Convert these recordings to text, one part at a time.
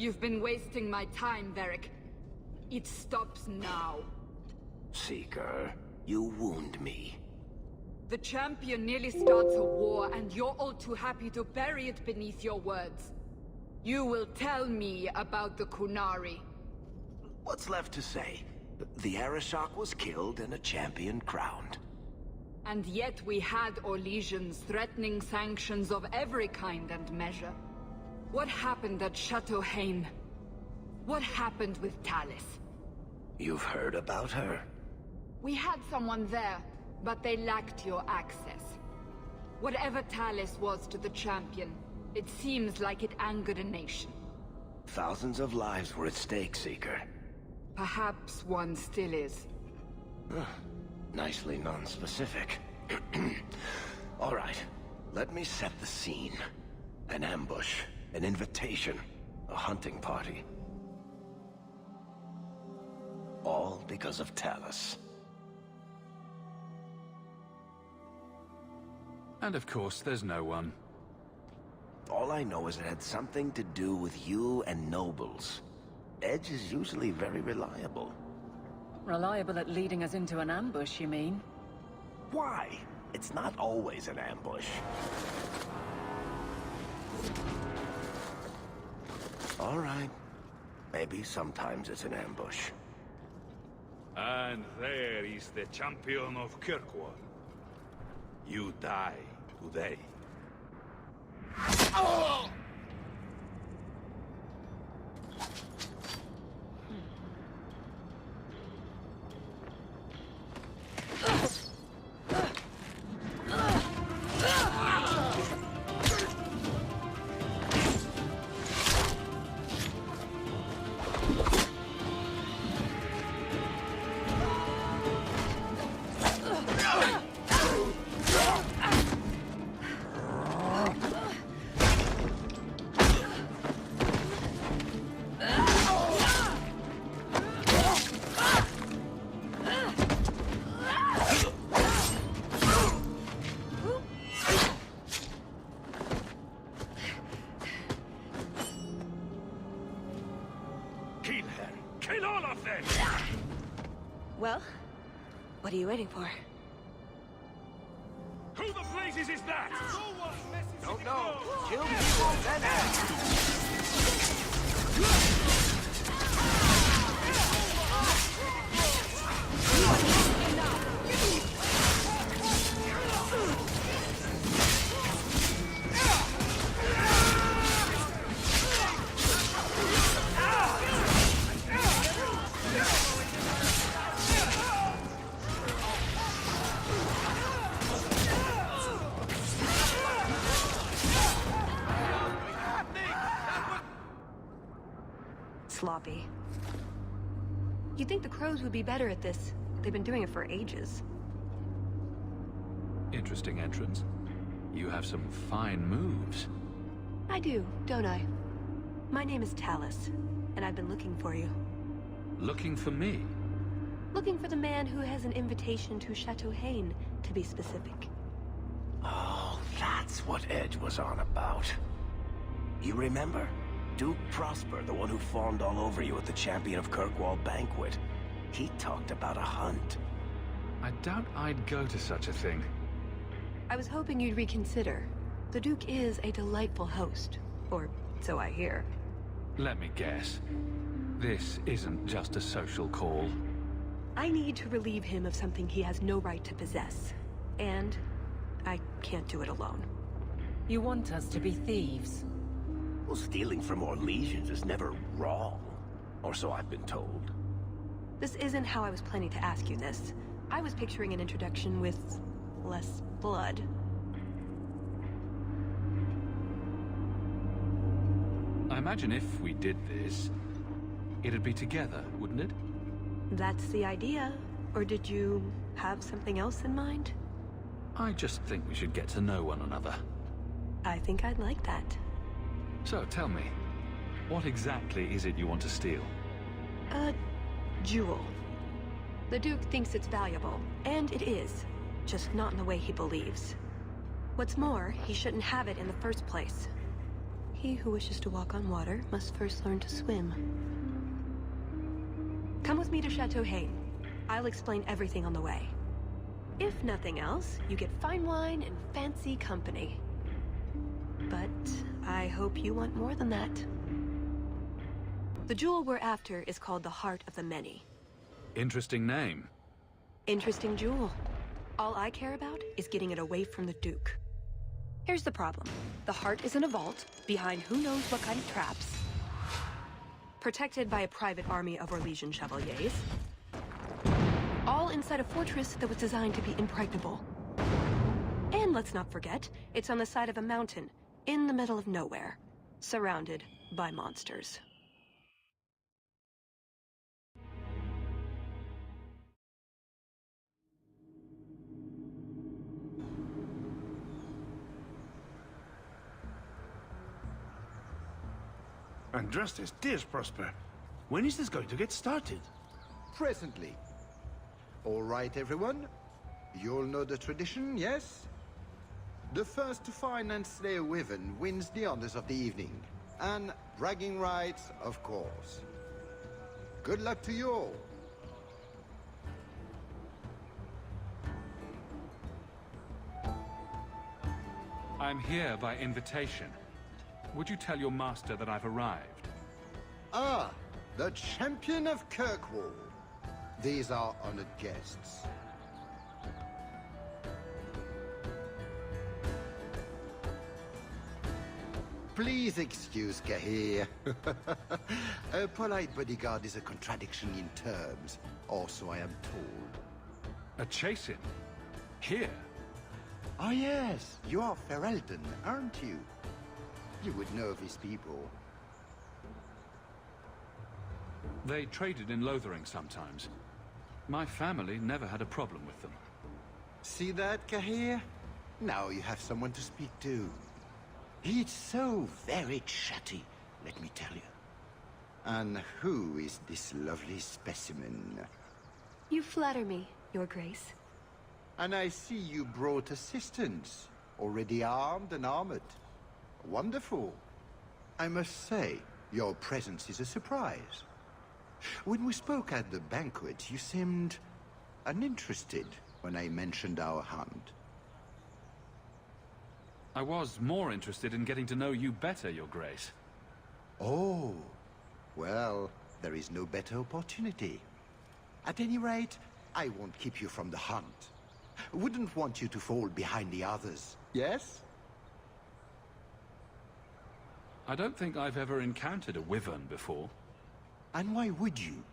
You've been wasting my time, Varric. It stops now. Seeker, you wound me. The champion nearly starts a war, and you're all too happy to bury it beneath your words. You will tell me about the Qunari. What's left to say? The Arishok was killed and a champion crowned. And yet we had Orlesians threatening sanctions of every kind and measure. What happened at Chateau Hain? What happened with Talis? You've heard about her? We had someone there, but they lacked your access. Whatever Talis was to the champion, it seems like it angered a nation. Thousands of lives were at stake, Seeker. Perhaps one still is. Nicely non-specific. All right, let me set the scene. An ambush, an invitation, a hunting party. All because of Talis. And of course, there's no one. All I know is it had something to do with you and nobles. Edge is usually very reliable. Reliable at leading us into an ambush, you mean? Why? It's not always an ambush. All right. Maybe sometimes it's an ambush. And there is the champion of Kirkwall. You die today. Oh! Kill all of them! Well, what are you waiting for? Who the blazes is that? Don't know. Kill people, then act. Sloppy. You'd think the crows would be better at this. They've been doing it for ages. Interesting entrance. You have some fine moves. I do, don't I? My name is Talis, and I've been looking for you. Looking for me? Looking for the man who has an invitation to Chateau Hain, to be specific. Oh, that's what Edge was on about. You remember? Duke Prosper, the one who fawned all over you at the Champion of Kirkwall banquet. He talked about a hunt. I doubt I'd go to such a thing. I was hoping you'd reconsider. The Duke is a delightful host, or so I hear. Let me guess. This isn't just a social call. I need to relieve him of something he has no right to possess. And I can't do it alone. You want us to be thieves? Well, stealing from Orlesians is never wrong. Or so I've been told. This isn't how I was planning to ask you this. I was picturing an introduction with less blood. I imagine if we did this, it'd be together, wouldn't it? That's the idea. Or did you have something else in mind? I just think we should get to know one another. I think I'd like that. So, tell me, what exactly is it you want to steal? A jewel. The Duke thinks it's valuable, and it is. Just not in the way he believes. What's more, he shouldn't have it in the first place. He who wishes to walk on water must first learn to swim. Come with me to Chateau Haine. I'll explain everything on the way. If nothing else, you get fine wine and fancy company. But I hope you want more than that. The jewel we're after is called the Heart of the Many. Interesting name. Interesting jewel. All I care about is getting it away from the Duke. Here's the problem. The heart is in a vault, behind who knows what kind of traps. Protected by a private army of Orlesian chevaliers. All inside a fortress that was designed to be impregnable. And let's not forget, it's on the side of a mountain, in the middle of nowhere, surrounded by monsters. Andrastes, dears Prosper, when is this going to get started? Presently. All right, everyone. You'll know the tradition, yes? The first to find and slay a wyvern wins the honors of the evening. And bragging rights, of course. Good luck to you all. I'm here by invitation. Would you tell your master that I've arrived? Ah, the champion of Kirkwall. These are honored guests. Please excuse Cahir. A polite bodyguard is a contradiction in terms, or so I am told. A chase-in? Here? Ah yes, you are Ferelden, aren't you? You would know these people. They traded in Lothering sometimes. My family never had a problem with them. See that, Cahir? Now you have someone to speak to. It's so very chatty, let me tell you. And who is this lovely specimen? You flatter me, Your Grace. And I see you brought assistants, already armed and armored. Wonderful. I must say, your presence is a surprise. When we spoke at the banquet, you seemed uninterested when I mentioned our hunt. I was more interested in getting to know you better, Your Grace. Oh, well, there is no better opportunity. At any rate, I won't keep you from the hunt. Wouldn't want you to fall behind the others, yes? I don't think I've ever encountered a wyvern before. And why would you?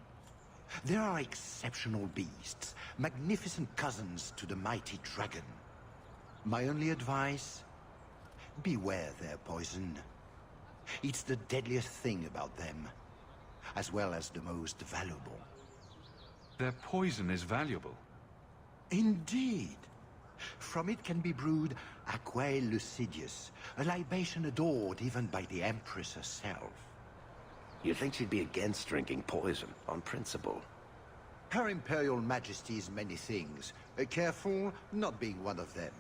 There are exceptional beasts, magnificent cousins to the mighty dragon. My only advice? Beware their poison. It's the deadliest thing about them, as well as the most valuable. Their poison is valuable. Indeed. From it can be brewed Aquae Lucidius, a libation adored even by the Empress herself. You'd think she'd be against drinking poison, on principle. Her Imperial Majesty's many things, careful not being one of them.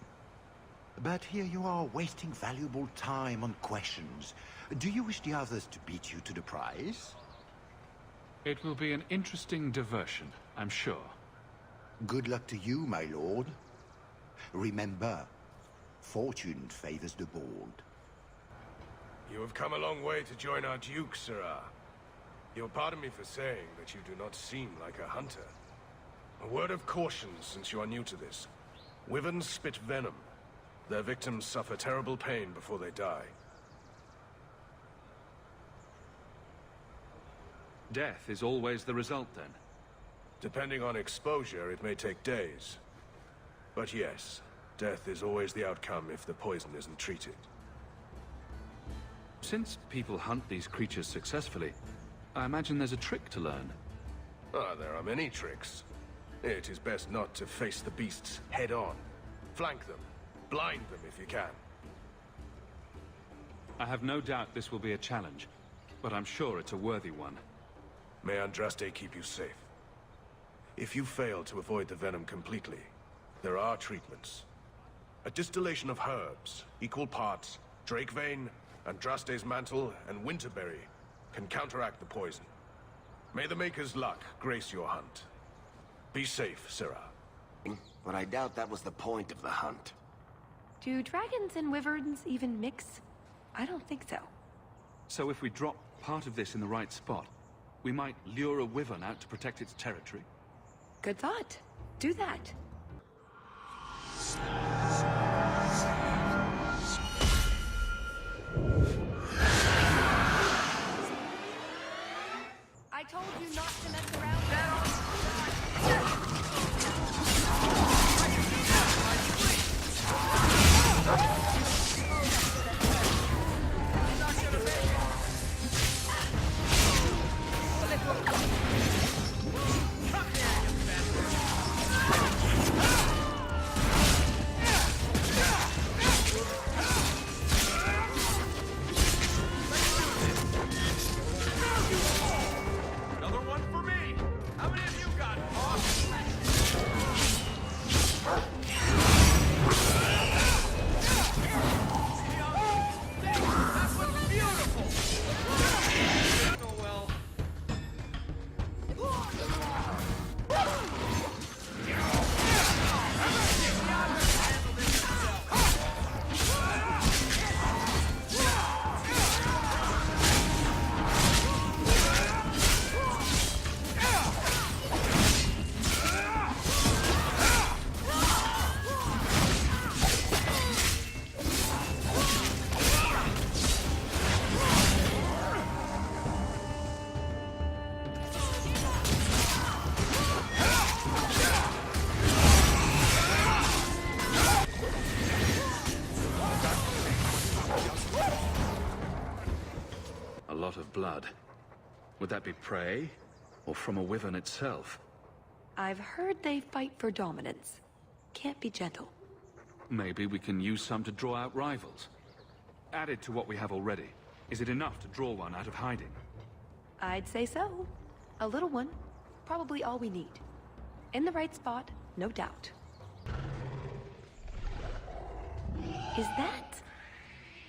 But here you are wasting valuable time on questions. Do you wish the others to beat you to the prize? It will be an interesting diversion, I'm sure. Good luck to you, my lord. Remember, fortune favors the bold. You have come a long way to join our Duke, Sirrah. You'll pardon me for saying that you do not seem like a hunter. A word of caution since you are new to this. Wyverns spit venom. Their victims suffer terrible pain before they die. Death is always the result, then? Depending on exposure, it may take days. But yes, death is always the outcome if the poison isn't treated. Since people hunt these creatures successfully, I imagine there's a trick to learn. Ah, there are many tricks. It is best not to face the beasts head-on. Flank them. Blind them if you can. I have no doubt this will be a challenge, but I'm sure it's a worthy one. May Andraste keep you safe. If you fail to avoid the venom completely, there are treatments. A distillation of herbs, equal parts Drake vein Andraste's mantle and winterberry can counteract the poison. May the Maker's luck grace your hunt. Be safe, Sirrah. But I doubt that was the point of the hunt. Do dragons and wyverns even mix? I don't think so. So if we drop part of this in the right spot, we might lure a wyvern out to protect its territory? Good thought. Do that. I told you not to mess around. A lot of blood. Would that be prey, or from a wyvern itself? I've heard they fight for dominance. Can't be gentle. Maybe we can use some to draw out rivals. Added to what we have already, is it enough to draw one out of hiding? I'd say so. A little one. Probably all we need. In the right spot, no doubt. Is that...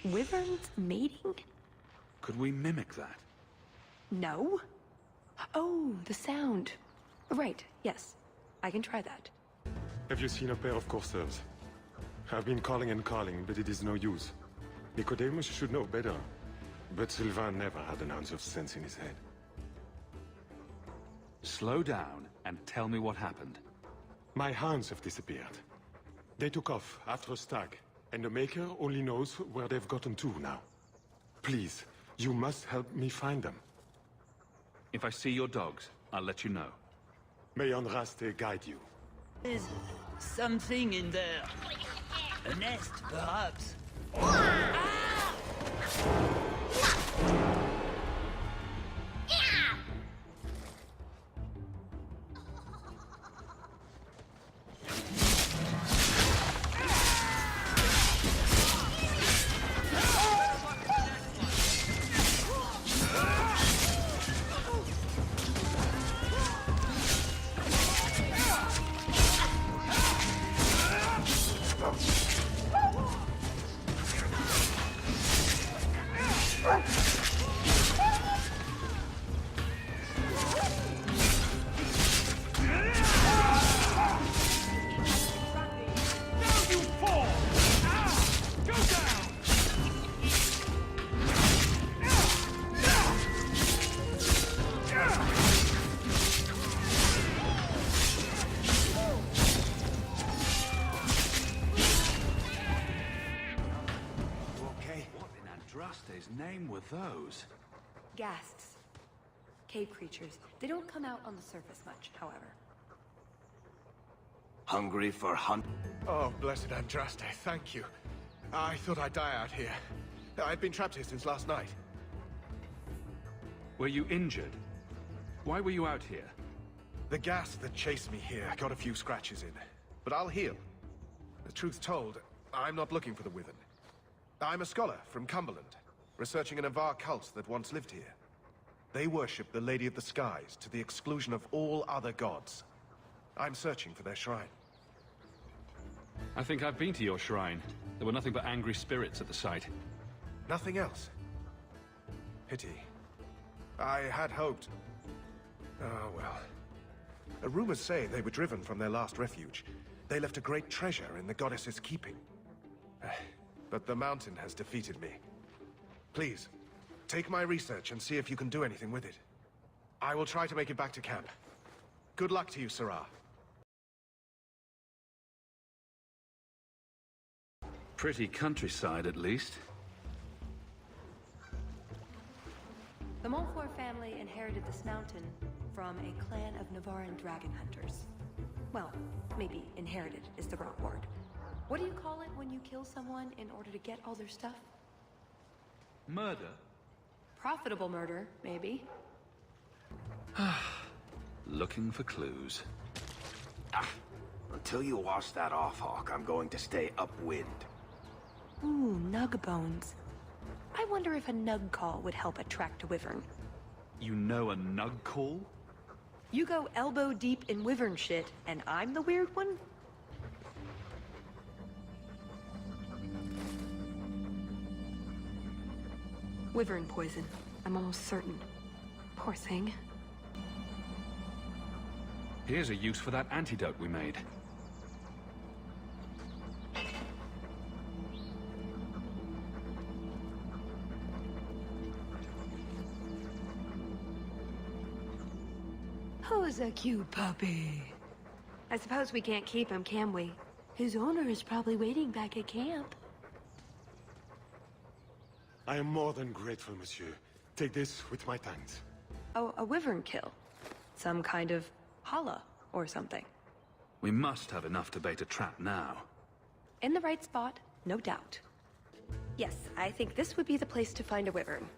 wyverns mating? Could we mimic that? No. Oh, the sound. Right, yes. I can try that. Have you seen a pair of coursers? I've been calling and calling, but it is no use. Nicodemus should know better. But Sylvain never had an ounce of sense in his head. Slow down and tell me what happened. My hounds have disappeared. They took off after a stag, and the Maker only knows where they've gotten to now. Please, you must help me find them. If I see your dogs, I'll let you know. May Andraste guide you. There's something in there. A nest, perhaps. Andraste's name were those? Ghasts. Cave creatures. They don't come out on the surface much, however. Hungry for hunt? Oh, blessed Andraste, thank you. I thought I'd die out here. I've been trapped here since last night. Were you injured? Why were you out here? The gas that chased me here got a few scratches in, but I'll heal. The truth told, I'm not looking for the Wyvern. I'm a scholar from Cumberland, researching an Avar cult that once lived here. They worship the Lady of the Skies to the exclusion of all other gods. I'm searching for their shrine. I think I've been to your shrine. There were nothing but angry spirits at the site. Nothing else? Pity. I had hoped... Oh, well. Rumors say they were driven from their last refuge. They left a great treasure in the goddess's keeping. But the mountain has defeated me. Please, take my research and see if you can do anything with it. I will try to make it back to camp. Good luck to you, Sarah. Pretty countryside, at least. The Montfort family inherited this mountain from a clan of Navarran dragon hunters. Well, maybe inherited is the wrong word. What do you call it when you kill someone in order to get all their stuff? Murder? Profitable murder, maybe. Looking for clues. Until you wash that off, Hawk, I'm going to stay upwind. Ooh, nug bones. I wonder if a nug call would help attract a wyvern. You know a nug call? You go elbow deep in wyvern shit, and I'm the weird one? Wyvern poison. I'm almost certain. Poor thing. Here's a use for that antidote we made. Who's a cute puppy? I suppose we can't keep him, can we? His owner is probably waiting back at camp. I am more than grateful, monsieur. Take this with my thanks. Oh, a wyvern kill. Some kind of holla or something. We must have enough to bait a trap now. In the right spot, no doubt. Yes, I think this would be the place to find a wyvern.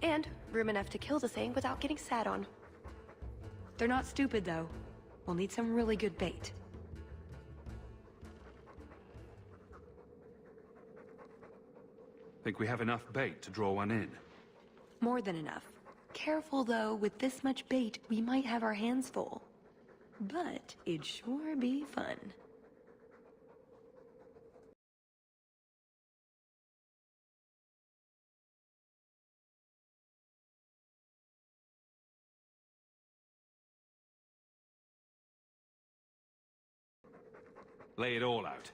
And room enough to kill the thing without getting sat on. They're not stupid, though. We'll need some really good bait. Think we have enough bait to draw one in? More than enough. Careful, though, with this much bait, we might have our hands full. But it'd sure be fun. Lay it all out.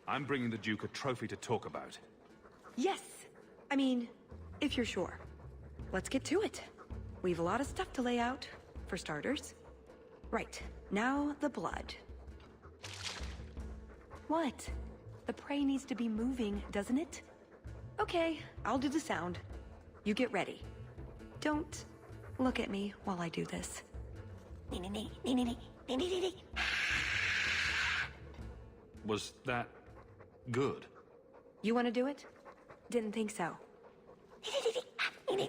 I'm bringing the Duke a trophy to talk about. Yes! I mean, if you're sure. Let's get to it. We've a lot of stuff to lay out, for starters. Right, now the blood. What? The prey needs to be moving, doesn't it? Okay, I'll do the sound. You get ready. Don't look at me while I do this. Was that good? You want to do it? Didn't think so. It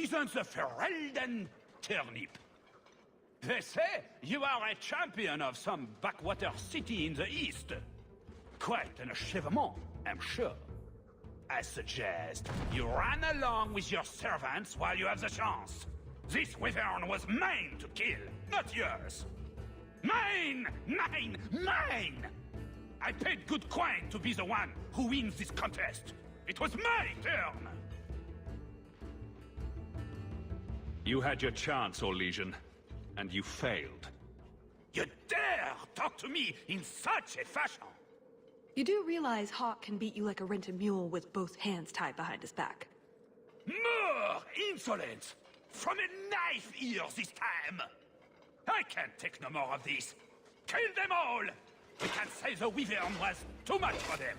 isn't the Ferelden turnip. They say you are a champion of some backwater city in the east. Quite an achievement, I'm sure. I suggest you run along with your servants while you have the chance. This wyvern was mine to kill, not yours. Mine! Mine! Mine! I paid good coin to be the one who wins this contest. It was my turn! You had your chance, Orlesian, and you failed. You dare talk to me in such a fashion? You do realize Hawk can beat you like a rented mule with both hands tied behind his back. More insolence! From a knife ear this time! I can't take no more of this. Kill them all! We can say the wyvern was too much for them.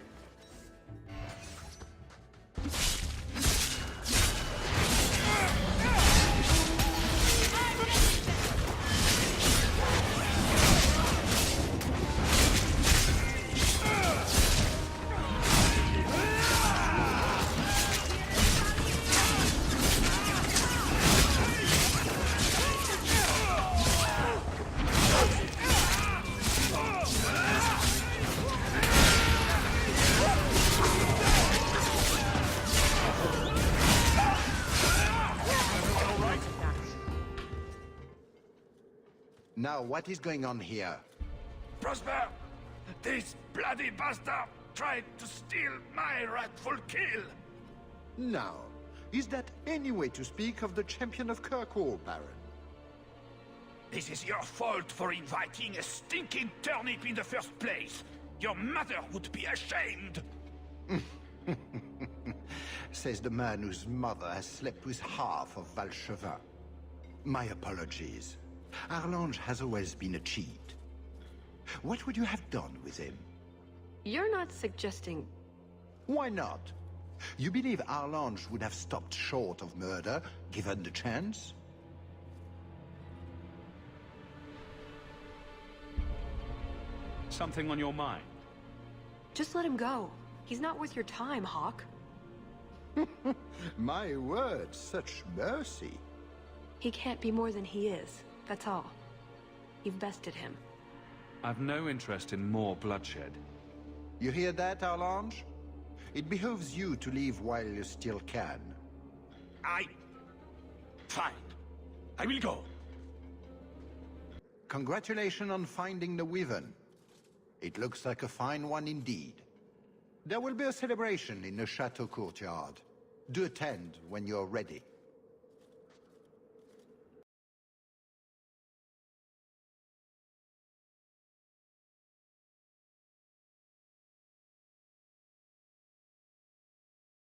Now, what is going on here? Prosper! This bloody bastard tried to steal my rightful kill! Now, is that any way to speak of the champion of Kirkwall, Baron? This is your fault for inviting a stinking turnip in the first place. Your mother would be ashamed. Says the man whose mother has slept with half of Valchevin. My apologies. Arlange has always been a cheat. What would you have done with him? You're not suggesting... Why not? You believe Arlange would have stopped short of murder, given the chance? Something on your mind? Just let him go. He's not worth your time, Hawk. My word, such mercy. He can't be more than he is. That's all. You've bested him. I've no interest in more bloodshed. You hear that, Arlange? It behooves you to leave while you still can. Fine. I will go. Congratulations on finding the Wyvern. It looks like a fine one indeed. There will be a celebration in the chateau courtyard. Do attend when you're ready.